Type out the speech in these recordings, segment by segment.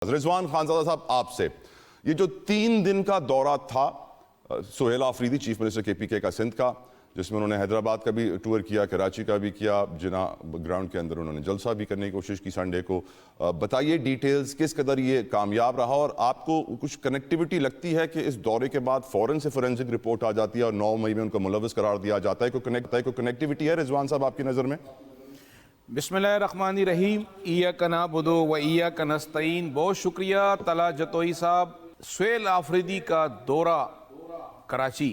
रिजवान खानजादा साहब, आपसे ये जो 3 दिन का दौरा था Suhail Afridi chief minister KPK का सिंध का, जिसमें उन्होंने हैदराबाद का भी टूर किया, कराची का भी किया, जिना ग्राउंड के अंदर उन्होंने जलसा भी करने की कोशिश की संडे को, बताइए डिटेल्स किस कदर ये कामयाब रहा और आपको कुछ कनेक्टिविटी लगती है कि इस दौरे के बाद फौरन से फोरेंसिक रिपोर्ट आ जाती है और 9 मई में उनको मुलव्वस करार दिया जाता है? कोई कनेक्टिविटी है रिजवान साहब आपकी नज़र में? बिस्मिल्लाहिर्रहमानिर्रहीम, इय्याका नअबुदु व इय्याका नस्तईन। बहुत शुक्रिया तला जतोई साहब। सुहेल आफरीदी का दौरा कराची,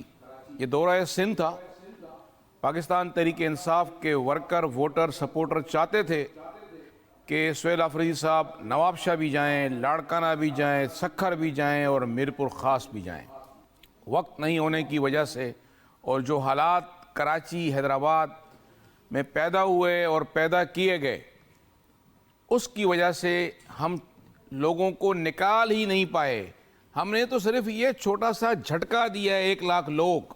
ये दौरा सिंध था। पाकिस्तान तहरीक इंसाफ के वर्कर, वोटर, सपोर्टर चाहते थे कि सुहेल आफरीदी साहब नवाब शाह भी जाएँ, लाड़काना भी जाएँ, सखर भी जाएँ और मीरपुर ख़ास भी जाएँ। वक्त नहीं होने की वजह से और जो हालात कराची, हैदराबाद में पैदा हुए और पैदा किए गए, उसकी वजह से हम लोगों को निकाल ही नहीं पाए। हमने तो सिर्फ ये छोटा सा झटका दिया है, 1 लाख लोग,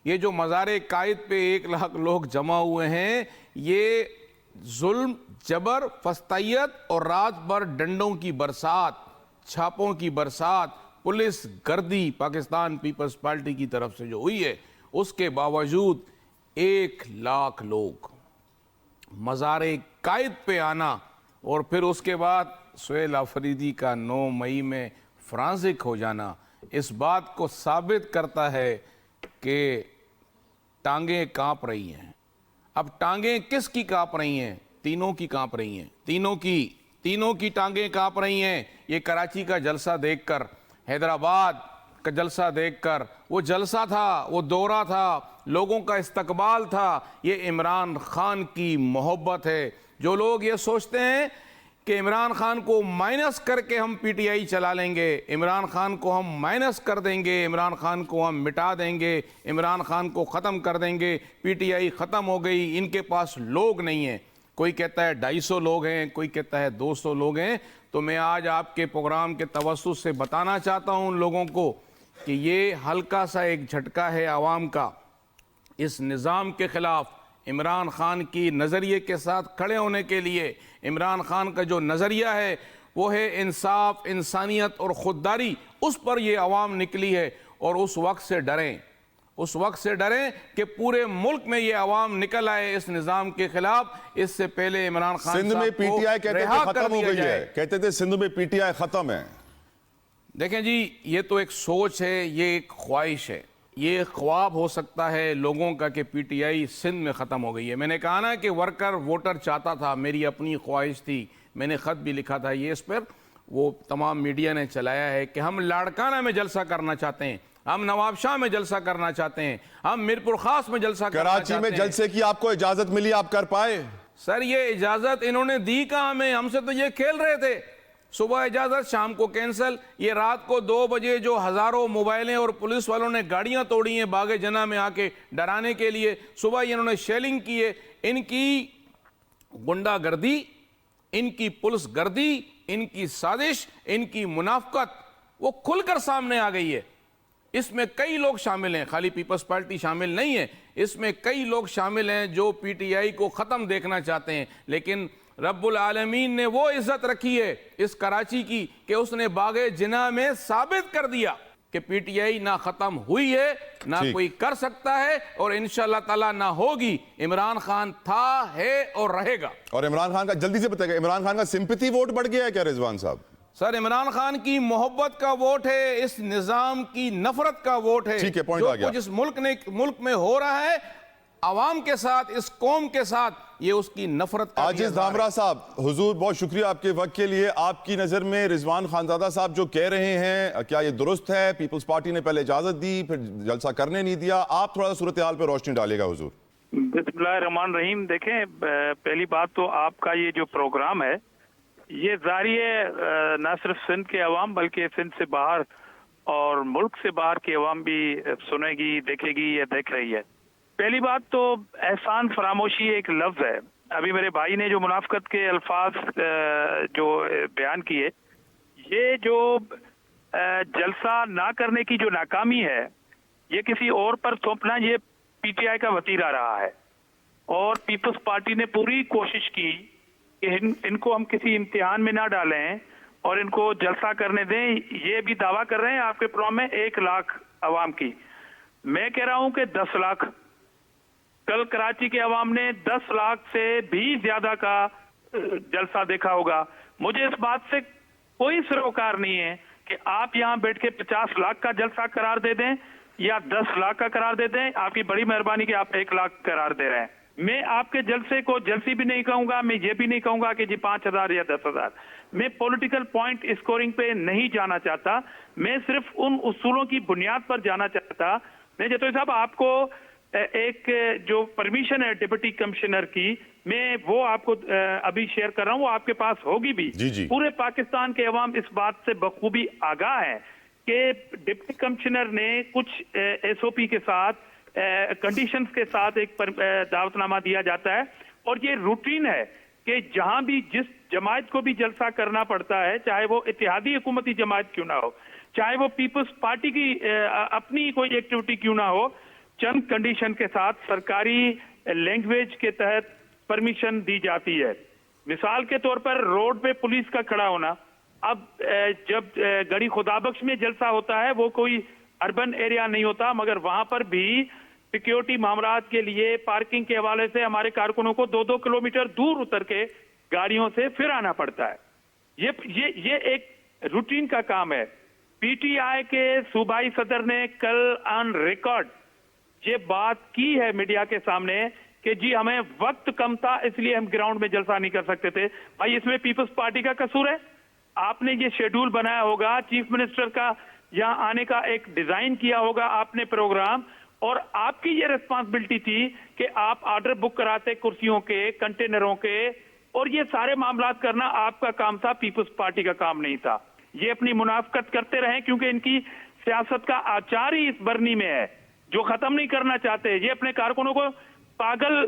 ये जो मज़ारे कायद पे 1 लाख लोग जमा हुए हैं, ये जुल्म, जबर, फस्तैयत और रात भर डंडों की बरसात, छापों की बरसात, पुलिस गर्दी पाकिस्तान पीपल्स पार्टी की तरफ से जो हुई है, उसके बावजूद 1 लाख लोग मज़ारे कायद पे आना और फिर उसके बाद सुहेल आफरीदी का 9 मई में फ्रांसिक हो जाना, इस बात को साबित करता है कि टांगें कांप रही हैं। अब टांगें किसकी कांप रही हैं? तीनों की कांप रही हैं, तीनों की टांगें कांप रही हैं। ये कराची का जलसा देखकर, हैदराबाद का जलसा देखकर, वो जलसा था, वो दौरा था, लोगों का इस्तकबाल था। ये इमरान खान की मोहब्बत है। जो लोग ये सोचते हैं कि इमरान खान को माइनस करके हम पीटीआई चला लेंगे, इमरान खान को हम माइनस कर देंगे, इमरान खान को हम मिटा देंगे, इमरान खान को ख़त्म कर देंगे, पीटीआई ख़त्म हो गई, इनके पास लोग नहीं हैं। कोई कहता है 250 लोग हैं, कोई कहता है 200 लोग हैं। तो मैं आज आपके प्रोग्राम के तवस्सुत से बताना चाहता हूं उन लोगों को कि ये हल्का सा एक झटका है आवाम का। इस निज़ाम के ख़िलाफ़ इमरान खान की नज़रिए के साथ खड़े होने के लिए, इमरान खान का जो नज़रिया है वो है इंसाफ, इंसानियत और ख़ुददारी, उस पर ये आवाम निकली है। और उस वक्त से डरें कि पूरे मुल्क में ये आवाम निकल आए इस निज़ाम के खिलाफ। इससे पहले इमरान खान सिंध में पीटीआई कहते थे खत्म हो गई है, कहते थे सिंध में पीटीआई खत्म है। देखें जी, ये तो एक सोच है, ये एक ख्वाहिश है, ये ख्वाब हो सकता है लोगों का कि पीटीआई सिंध में ख़त्म हो गई है। मैंने कहा ना कि वर्कर, वोटर चाहता था, मेरी अपनी ख्वाहिश थी, मैंने ख़त भी लिखा था ये, इस पर वो तमाम मीडिया ने चलाया है कि हम लाड़काना में जलसा करना चाहते हैं, हम नवाब शाह में जलसा करना चाहते हैं, हम मीरपुर खास में जलसा करना चाहते हैं। कराची में जलसे की आपको इजाज़त मिली, आप कर पाए? सर, ये इजाज़त इन्होंने दी कहाँ हमें? हमसे तो ये खेल रहे थे। सुबह इजाज़त, शाम को कैंसिल। ये रात को 2 बजे जो हज़ारों मोबाइलें और पुलिस वालों ने गाड़ियां तोड़ी हैं बागे जना में आके डराने के लिए, सुबह इन्होंने शेलिंग की है। इनकी गुंडागर्दी, इनकी पुलिस गर्दी, इनकी साजिश, इनकी मुनाफकत वो खुलकर सामने आ गई है। इसमें कई लोग शामिल हैं, खाली पीपल्स पार्टी शामिल नहीं है, इसमें कई लोग शामिल हैं जो पीटीआई को ख़त्म देखना चाहते हैं। लेकिन रब्बुल आलमीन ने वो इज्जत रखी है इस कराची की कि उसने बागे जिना में साबित कर दिया कि पीटीआई ना खत्म हुई है, ना कोई कर सकता है और इंशाअल्लाह ताला ना होगी। इमरान खान था, है और रहेगा। और इमरान खान का, जल्दी से बताइएगा, इमरान खान का सिंपैथी वोट बढ़ गया है क्या रिजवान साहब? सर, इमरान खान की मोहब्बत का वोट है, इस निजाम की नफरत का वोट है। ठीक है, पॉइंट आ गया। जो कुछ इस मुल्क में हो रहा है आवाम के साथ, इस कौम के साथ, ये उसकी नफरत का आजिज धामरा साहब, हुजूर बहुत शुक्रिया आपके वक्त के लिए। आपकी नज़र में रिजवान खानजादा साहब जो कह रहे हैं, क्या ये दुरुस्त है? पीपल्स पार्टी ने पहले इजाज़त दी, फिर जलसा करने नहीं दिया। आप थोड़ा सा सूरत हाल पर रोशनी डालेगा हुजूर। बिस्मिल्लाहिर्रहमानिर्रहीम। देखें, पहली बात तो आपका ये जो प्रोग्राम है ये जारी है न सिर्फ सिंध के अवाम बल्कि सिंध से बाहर और मुल्क से बाहर की अवाम भी सुनेगी, देखेगी या देख रही है। पहली बात तो एहसान फरामोशी एक लफ्ज है। अभी मेरे भाई ने जो मुनाफकत के अल्फाज जो बयान किए, ये जो जलसा ना करने की जो नाकामी है, ये किसी और पर थोपना, ये पीटीआई का वतीरा रहा है। और पीपल्स पार्टी ने पूरी कोशिश की कि इनको हम किसी इम्तिहान में ना डालें और इनको जलसा करने दें, ये भी दावा कर रहे हैं आपके प्रोग्राम में 1 लाख अवाम की। मैं कह रहा हूं कि 10 लाख। कल कराची के अवाम ने 10 लाख से भी ज्यादा का जलसा देखा होगा। मुझे इस बात से कोई सरोकार नहीं है कि आप यहां बैठ के 50 लाख का जलसा करार दे दें या 10 लाख का करार दे दें। आपकी बड़ी मेहरबानी कि आप 1 लाख करार दे रहे हैं। मैं आपके जलसे को जलसी भी नहीं कहूंगा, मैं ये भी नहीं कहूंगा कि जी 5,000 या 10,000। मैं पॉलिटिकल पॉइंट स्कोरिंग पे नहीं जाना चाहता, मैं सिर्फ उन उसूलों की बुनियाद पर जाना चाहता। मैं जतोई साहब आपको एक जो परमिशन है डिप्टी कमिश्नर की, मैं वो आपको अभी शेयर कर रहा हूं, वो आपके पास होगी भी। जी जी। पूरे पाकिस्तान के अवाम इस बात से बखूबी आगाह है कि डिप्टी कमिश्नर ने कुछ SOP के साथ, कंडीशंस के साथ एक दावतनामा दिया जाता है और ये रूटीन है कि जहां भी जिस जमात को भी जलसा करना पड़ता है, चाहे वो इत्तेहादी हुकूमती जमात क्यों ना हो, चाहे वो पीपल्स पार्टी की अपनी कोई एक्टिविटी क्यों ना हो, चंद कंडीशन के साथ सरकारी लैंग्वेज के तहत परमिशन दी जाती है। मिसाल के तौर पर रोड पे पुलिस का खड़ा होना। अब जब गड़ी खुदाबख्श में जलसा होता है, वो कोई अर्बन एरिया नहीं होता, मगर वहां पर भी सिक्योरिटी मामलात के लिए पार्किंग के हवाले से हमारे कारकुनों को 2-2 किलोमीटर दूर उतर के गाड़ियों से फिर आना पड़ता है। ये एक रूटीन का काम है। PTI के सूबाई सदर ने कल ऑन रिकॉर्ड ये बात की है मीडिया के सामने कि जी हमें वक्त कम था इसलिए हम ग्राउंड में जलसा नहीं कर सकते थे। भाई इसमें पीपल्स पार्टी का कसूर है? आपने ये शेड्यूल बनाया होगा, चीफ मिनिस्टर का यहाँ आने का एक डिजाइन किया होगा आपने प्रोग्राम, और आपकी ये रिस्पांसिबिलिटी थी कि आप ऑर्डर बुक कराते कुर्सियों के, कंटेनरों के, और ये सारे मामलात करना आपका काम था, पीपल्स पार्टी का काम नहीं था। ये अपनी मुनाफकत करते रहे क्योंकि इनकी सियासत का आचार ही इस बरनी में है जो खत्म नहीं करना चाहते। ये अपने कारकुनों को पागल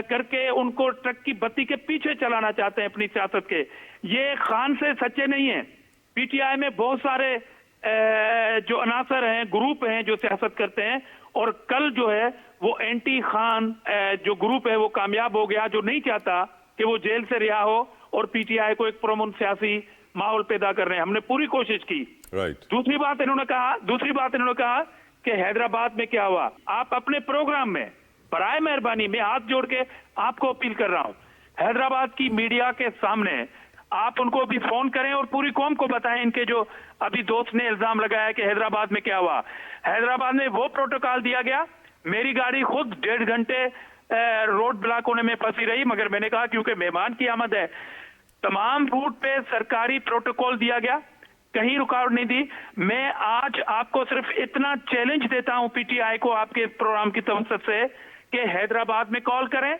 करके उनको ट्रक की बत्ती के पीछे चलाना चाहते हैं अपनी सियासत के। ये खान से सच्चे नहीं है। PTI में बहुत सारे जो अनासर हैं, ग्रुप हैं जो सियासत करते हैं, और कल जो है वो एंटी खान जो ग्रुप है वो कामयाब हो गया, जो नहीं चाहता कि वो जेल से रिहा हो और PTI को एक प्रमुख सियासी माहौल पैदा कर रहे हैं। हमने पूरी कोशिश की। दूसरी बात इन्होंने कहा कि हैदराबाद में क्या हुआ। आप अपने प्रोग्राम में बराए मेहरबानी में हाथ जोड़ के आपको अपील कर रहा हूं, हैदराबाद की मीडिया के सामने आप उनको भी फोन करें और पूरी कौम को बताएं। इनके जो अभी दोस्त ने इल्जाम लगाया कि हैदराबाद में क्या हुआ, हैदराबाद में वो प्रोटोकॉल दिया गया। मेरी गाड़ी खुद 1.5 घंटे रोड ब्लॉक होने में फंसी रही, मगर मैंने कहा क्योंकि मेहमान की आमद है, तमाम रूट पे सरकारी प्रोटोकॉल दिया गया, कहीं रुकावट नहीं दी। मैं आज आपको सिर्फ इतना चैलेंज देता हूं PTI को आपके प्रोग्राम की तवज्जो से कि हैदराबाद में कॉल करें।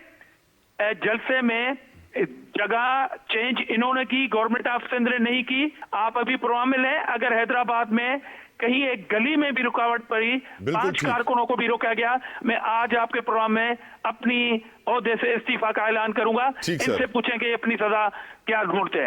जलसे में जगह चेंज इन्होंने की, गवर्नमेंट ऑफ सिंध ने नहीं की। आप अभी प्रोग्राम में लें, अगर हैदराबाद में कहीं एक गली में भी रुकावट पड़ी, 5 कारकुनों को भी रोका गया, मैं आज आपके प्रोग्राम में अपनी ओहदे से इस्तीफा का ऐलान करूंगा। इनसे पूछें कि अपनी सजा क्या ढूंढते हैं।